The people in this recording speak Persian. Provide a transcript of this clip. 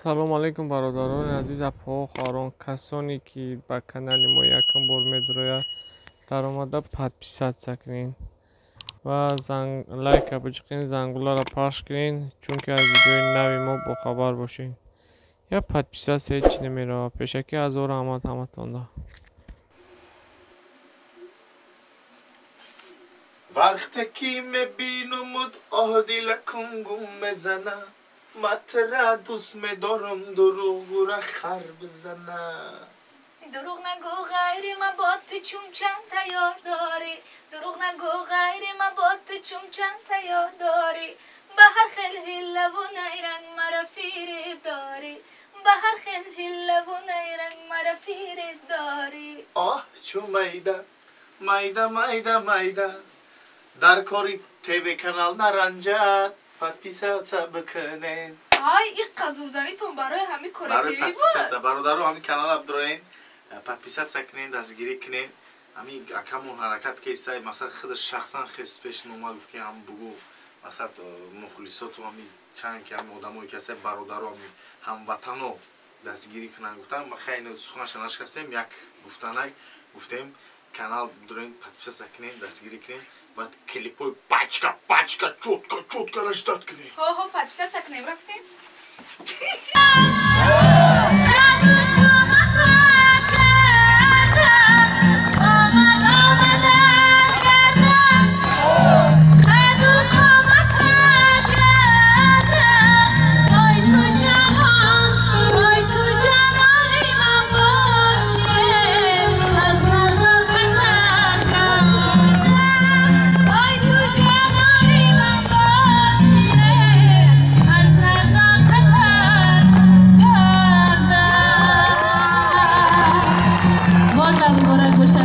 салом алайкум бародарони азиз, апаҳо, хоҳарон, касоне ки ба канали мо якум бор медирояд, дар омада подписатсия кунед ва лайка биҷиқин, зангуларо пахш кунед, чунки аз видеои нави мо бохабар бошед. Я подписатсия ҳеҷ намеравад. Пешакӣ ҳазор раҳмат ҳаматонда. وقتی که میبینمت عادلکم گم بزنه مطرح دوست میدارم دروغ را خر بزنه دروغ نگو غیر من با تو چون چند تیار داری دروغ نگو غیر من با تو چون چند تیار داری به هر خیلی لبو نیرنگ مرا فریب داری به هر خیلی لبو نیرنگ مرا فریب داری آه چون میده میده میده میده در کاری تیوی کانال نرنجد подписаться بکنین. آی این قزوزنی تون برای همین کاری تیوی بود. برادرو همین کانال ابدروین подписаться کنین، دستگیری کنین. همین اکامون حرکت که ایستای مثلا خود شخصا خیس پیش نوما گفت که هم بگو مثلا مخلصات و همین چند که همین آدمایی که هستن برادرو همین هموطنو دستگیری کنن. گفتم ما خیلی سخنش نشکستیم، یک گفتنای گفتیم کانال ابدروین подписаться کنین، دستگیری کنین. بعد کلیپوی پاچکا چوتکا رشداد کنی. ها подписаться کنیم رفتیم. Bora, Gosha,